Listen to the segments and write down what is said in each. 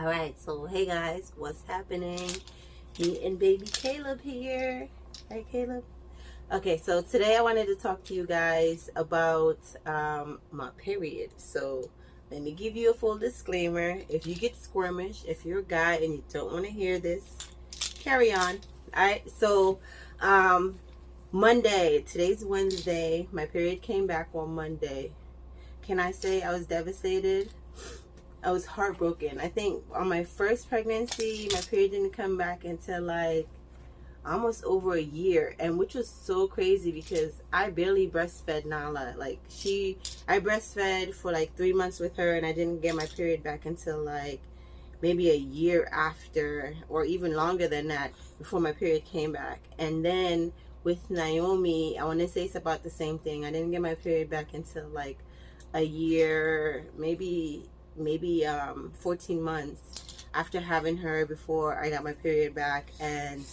All right, so hey guys, what's happening? Me and baby Caleb here. Hey Caleb. Okay, so today I wanted to talk to you guys about my period. So let me give you a full disclaimer. If you get squirmish, if you're a guy and you don't want to hear this, carry on. All right, so Monday, today's Wednesday, my period came back on Monday. Can I say I was devastated? I was heartbroken. I think on my first pregnancy, my period didn't come back until like almost over a year, and which was so crazy because I barely breastfed Nala. I breastfed for like 3 months with her, and I didn't get my period back until like maybe a year after, or even longer than that, before my period came back. And then with Naomi, I want to say it's about the same thing. I didn't get my period back until like a year, maybe 14 months after having her, before I got my period back. And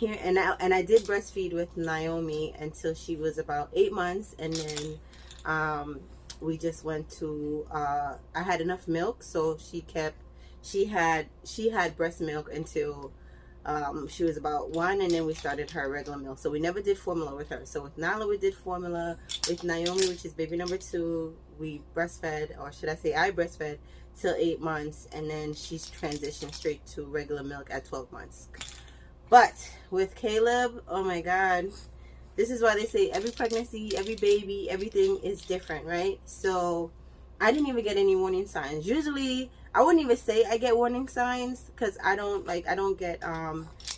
I did breastfeed with Naomi until she was about 8 months, and then we just went to I had enough milk, so she had breast milk until she was about 1, and then we started her regular milk. So we never did formula with her. So with Nala we did formula. With Naomi, which is baby number 2, we breastfed, or should I say I breastfed, till 8 months, and then she's transitioned straight to regular milk at 12 months. But with Caleb, oh my God, this is why they say every pregnancy, every baby, everything is different, right? So I didn't even get any warning signs. Usually I wouldn't even say I get warning signs, because I don't get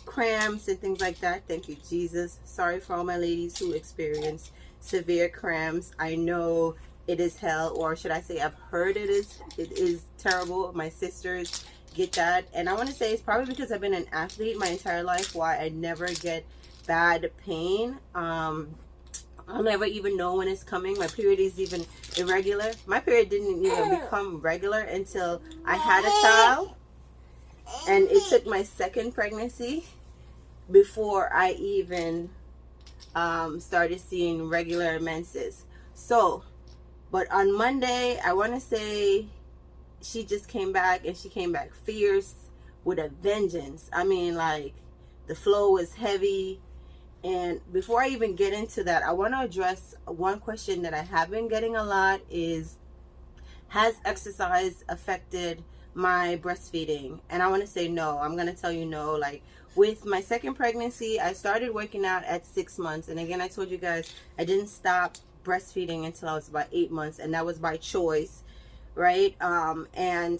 cramps and things like that. Thank you, Jesus. Sorry for all my ladies who experience severe cramps. I know it is hell, or should I say I've heard it is terrible. My sisters get that, and I want to say it's probably because I've been an athlete my entire life, why I never get bad pain. I'll never even know when it's coming. My period is even irregular. My period didn't even become regular until I had a child, and it took my second pregnancy before I even started seeing regular menses. So, but on Monday, I want to say she just came back, and she came back fierce with a vengeance. I mean, like, the flow was heavy. And before I even get into that, I want to address one question that I have been getting a lot is, has exercise affected my breastfeeding? And I want to say no. I'm going to tell you no. Like, with my second pregnancy, I started working out at 6 months. And again, I told you guys, I didn't stop breastfeeding until I was about 8 months, and that was by choice, right? And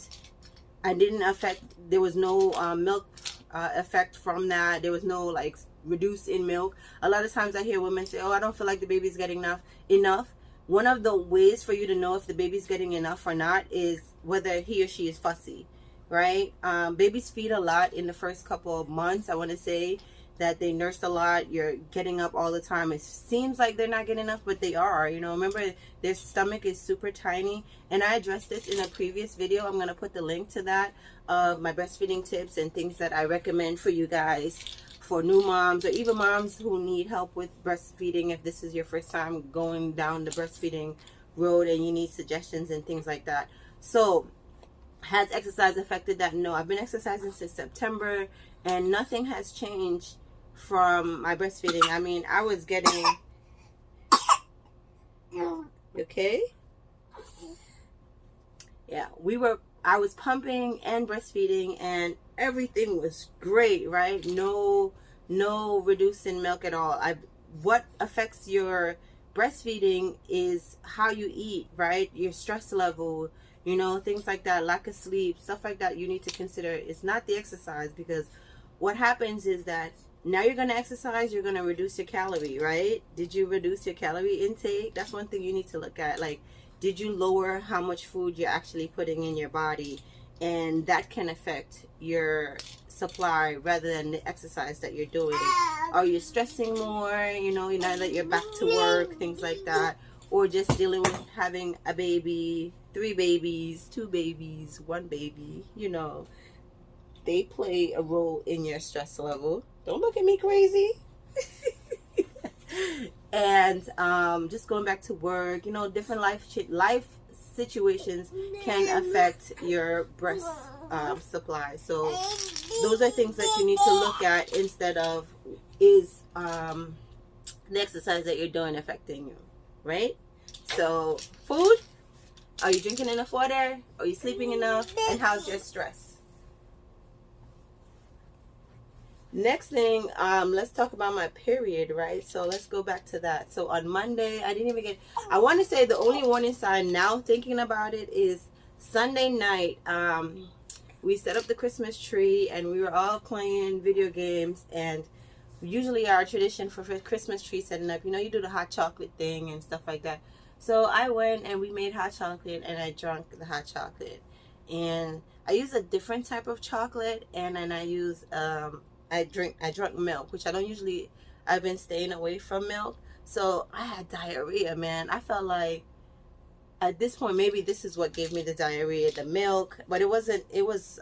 I didn't affect, there was no milk effect from that. There was no like reduce in milk. A lot of times I hear women say, oh, I don't feel like the baby's getting enough. One of the ways for you to know if the baby's getting enough or not is whether he or she is fussy, right? Babies feed a lot in the first couple of months. I want to say that they nurse a lot. You're getting up all the time. It seems like they're not getting enough, but they are. You know, remember, their stomach is super tiny. And I addressed this in a previous video. I'm going to put the link to that, of my breastfeeding tips and things that I recommend for you guys, for new moms, or even moms who need help with breastfeeding. If this is your first time going down the breastfeeding road and you need suggestions and things like that. So, has exercise affected that? No, I've been exercising since September, and nothing has changed from my breastfeeding. I mean, I was getting, okay? Yeah, I was pumping and breastfeeding, and everything was great, right? No reducing milk at all. What affects your breastfeeding is how you eat, right? Your stress level, you know, things like that, lack of sleep, stuff like that you need to consider. It's not the exercise, because what happens is that now you're going to exercise, you're going to reduce your calorie, right? Did you reduce your calorie intake? That's one thing you need to look at. Like, did you lower how much food you're actually putting in your body? And that can affect your supply rather than the exercise that you're doing. Are you stressing more, you know, now that you're back to work, things like that? Or just dealing with having a baby, 3 babies, 2 babies, 1 baby, you know. They play a role in your stress level. Don't look at me crazy. And just going back to work, you know, different life situations can affect your breast supply. So those are things that you need to look at instead of is the exercise that you're doing affecting you, right? So food, are you drinking enough water? Are you sleeping enough? And how's your stress? Next thing, let's talk about my period, right? So let's go back to that. So on Monday, I didn't even get, I want to say the only warning sign now thinking about it is Sunday night. We set up the Christmas tree and we were all playing video games, and usually our tradition for Christmas tree setting up, you know, you do the hot chocolate thing and stuff like that. So I went and we made hot chocolate and I drank the hot chocolate, and I use a different type of chocolate, and then I use I drank milk, which I don't usually. I've been staying away from milk, so I had diarrhea, man. I felt like at this point maybe this is what gave me the diarrhea, the milk, but it wasn't. It was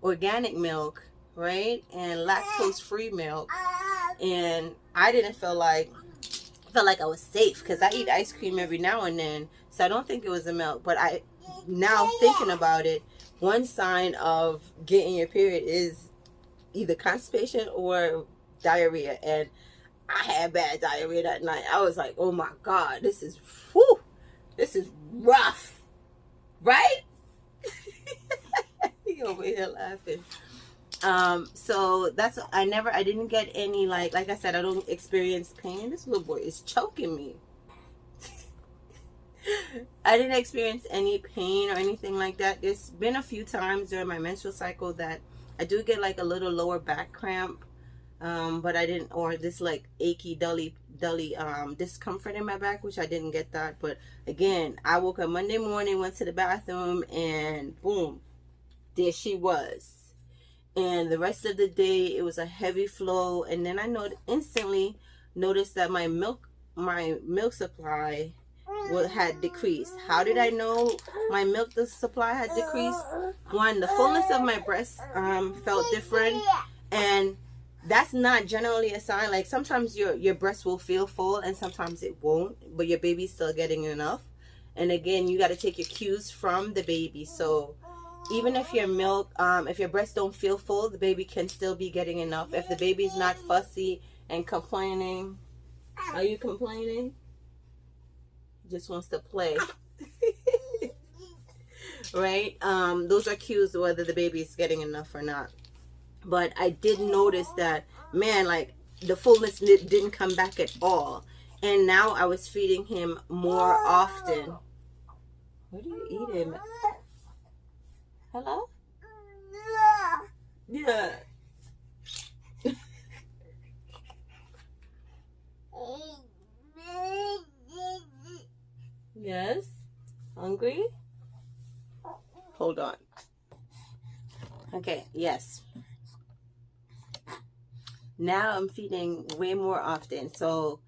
organic milk, right, and lactose free milk, and I didn't feel like I was safe because I eat ice cream every now and then, so I don't think it was the milk. But I now thinking about it, one sign of getting your period is either constipation or diarrhea, and I had bad diarrhea that night. I was like, oh my God, this is rough, right? He over here laughing. So that's, I didn't get any, like I said, I don't experience pain. This little boy is choking me. I didn't experience any pain or anything like that. There's been a few times during my menstrual cycle that I do get like a little lower back cramp, but I didn't, or this like achy, dully discomfort in my back, which I didn't get that. But again, I woke up Monday morning, went to the bathroom, and boom, there she was. And the rest of the day, it was a heavy flow. And then I instantly noticed that my milk supply had decreased. How did I know my milk supply had decreased? One, the fullness of my breast felt different, and that's not generally a sign. Like sometimes your breast will feel full and sometimes it won't, but your baby's still getting enough. And again, you got to take your cues from the baby. So even if your milk, if your breasts don't feel full, the baby can still be getting enough. If the baby's not fussy and complaining, are you complaining? Just wants to play. Right? Those are cues whether the baby is getting enough or not. But I did notice that, man, like the fullness didn't come back at all. And now I was feeding him more often. What are you eating? Hello? Yeah. Yes? Hungry? Hold on. Okay, yes. Now I'm feeding way more often. So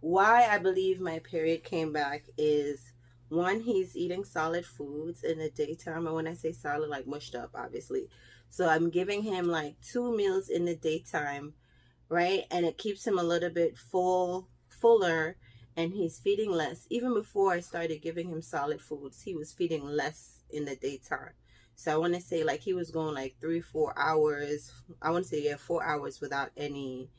why I believe my period came back is, one, he's eating solid foods in the daytime. And when I say solid, like mushed up, obviously. So I'm giving him like 2 meals in the daytime, right? And it keeps him a little bit fuller, and he's feeding less. Even before I started giving him solid foods, he was feeding less in the daytime. So I want to say like he was going like 3-4 hours. I want to say, yeah, 4 hours without any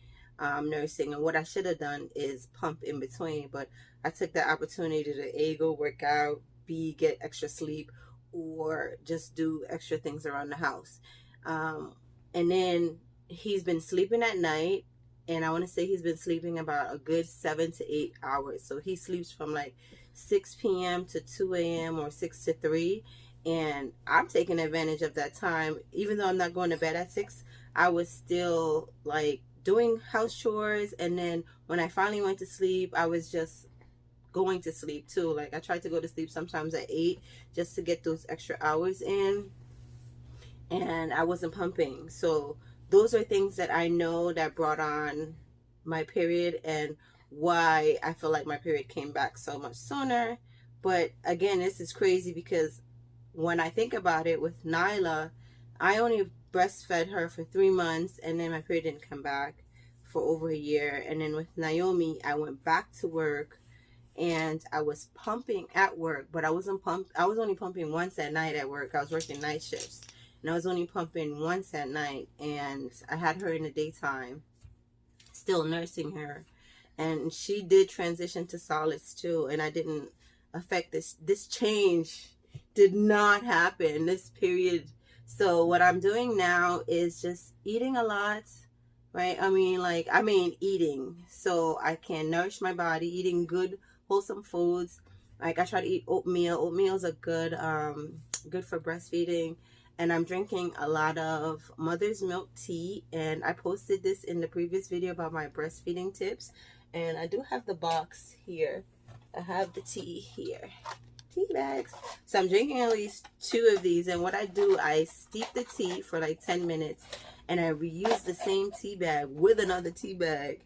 nursing. And what I should have done is pump in between, but I took that opportunity to A, go work out, B, get extra sleep, or just do extra things around the house. And then he's been sleeping at night, and I want to say he's been sleeping about a good 7 to 8 hours. So he sleeps from like 6 p.m. to 2 a.m. or 6 to 3. And I'm taking advantage of that time. Even though I'm not going to bed at 6, I was still like doing house chores. And then when I finally went to sleep, I was just going to sleep too. Like I tried to go to sleep sometimes at 8 just to get those extra hours in. And I wasn't pumping. So those are things that I know that brought on my period and why I feel like my period came back so much sooner. But again, this is crazy because when I think about it, with Nyla, I only breastfed her for 3 months, and then my period didn't come back for over a year. And then with Naomi, I went back to work, and I was pumping at work, but I was only pumping once at night at work. I was working night shifts, and I was only pumping once at night, and I had her in the daytime, still nursing her, and she did transition to solids too, and I didn't affect this change did not happen this period. So what I'm doing now is just eating a lot, right? I mean eating so I can nourish my body, eating good wholesome foods. Like I try to eat oatmeal. Oatmeals are good for breastfeeding. And I'm drinking a lot of mother's milk tea, and I posted this in the previous video about my breastfeeding tips, and I do have the box here. I have the tea here, tea bags. So I'm drinking at least 2 of these, and what I do, I steep the tea for like 10 minutes, and I reuse the same tea bag with another tea bag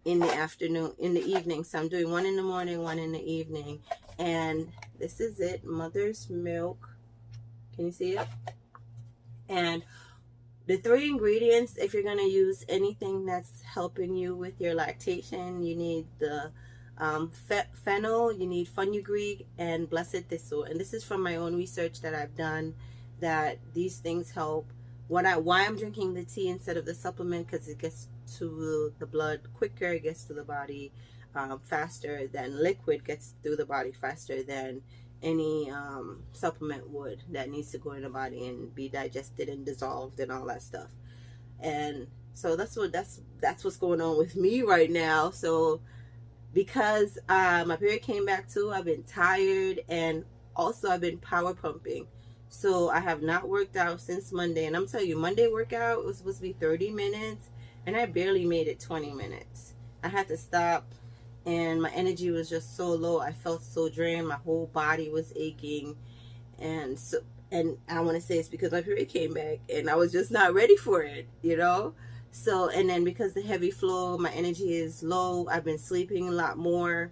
in the evening. So I'm doing 1 in the morning, 1 in the evening, and this is it, mother's milk. Can you see it? And the 3 ingredients, if you're going to use anything that's helping you with your lactation, you need the fennel, you need fenugreek, and blessed thistle. And this is from my own research that I've done, that these things help. Why I'm drinking the tea instead of the supplement, because it gets to the blood quicker, it gets to the body faster than liquid gets through the body faster than any supplement would, that needs to go in the body and be digested and dissolved and all that stuff. And so that's what's going on with me right now. So because my period came back too, I've been tired, and also I've been power pumping. So I have not worked out since Monday, and I'm telling you, Monday workout was supposed to be 30 minutes and I barely made it 20 minutes. I had to stop, and my energy was just so low. I felt so drained. My whole body was aching, and I want to say it's because my period came back and I was just not ready for it, you know. So, and then because the heavy flow, my energy is low. I've been sleeping a lot more.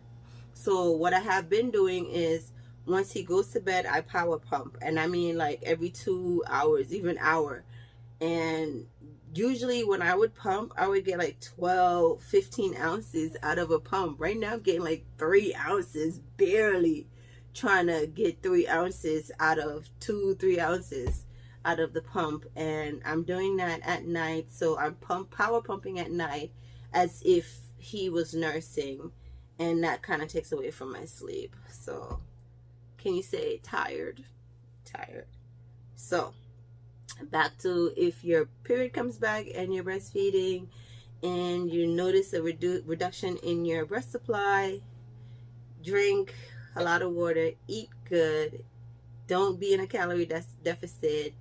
So what I have been doing is, once he goes to bed, I power pump, and I mean like every 2 hours, even hour. And usually when I would pump, I would get like 12, 15 ounces out of a pump. Right now I'm getting like 3 ounces, barely trying to get 3 ounces out of 3 ounces out of the pump. And I'm doing that at night. So I'm power pumping at night as if he was nursing, and that kind of takes away from my sleep. So can you say tired? So back to, if your period comes back and you're breastfeeding and you notice a reduction in your breast supply, drink a lot of water, eat good, don't be in a calorie deficit,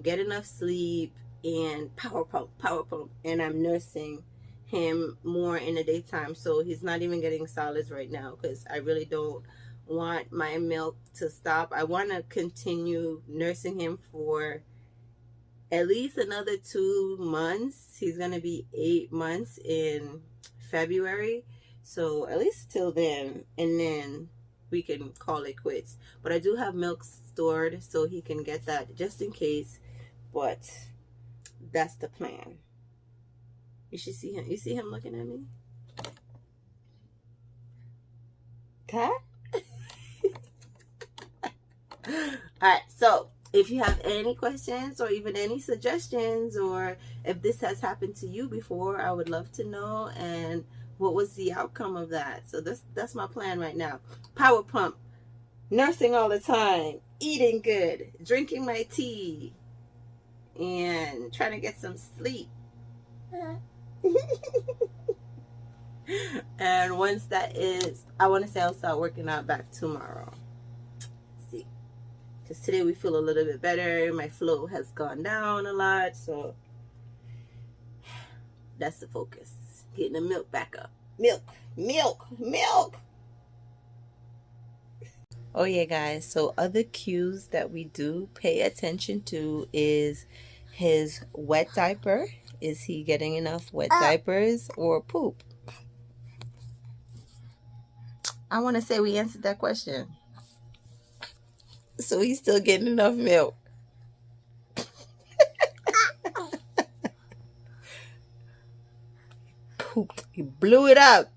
get enough sleep, and power pump. And I'm nursing him more in the daytime, so he's not even getting solids right now, because I really don't want my milk to stop. I want to continue nursing him for at least another 2 months. He's gonna be 8 months in February, so at least till then, and then we can call it quits. But I do have milk stored, so he can get that just in case. But that's the plan. You should see him. You see him looking at me? Okay. All right, so if you have any questions or even any suggestions, or if this has happened to you before, I would love to know, and what was the outcome of that. So that's my plan right now. Power pump, nursing all the time, eating good, drinking my tea, and trying to get some sleep. And once that is, I want to say I'll start working out back tomorrow. See, because today we feel a little bit better. My flow has gone down a lot, so that's the focus. Getting the milk back up. Milk. Oh yeah, guys, so other cues that we do pay attention to is his wet diaper. Is he getting enough wet diapers or poop? I want to say we answered that question. So he's still getting enough milk. Pooped. He blew it up.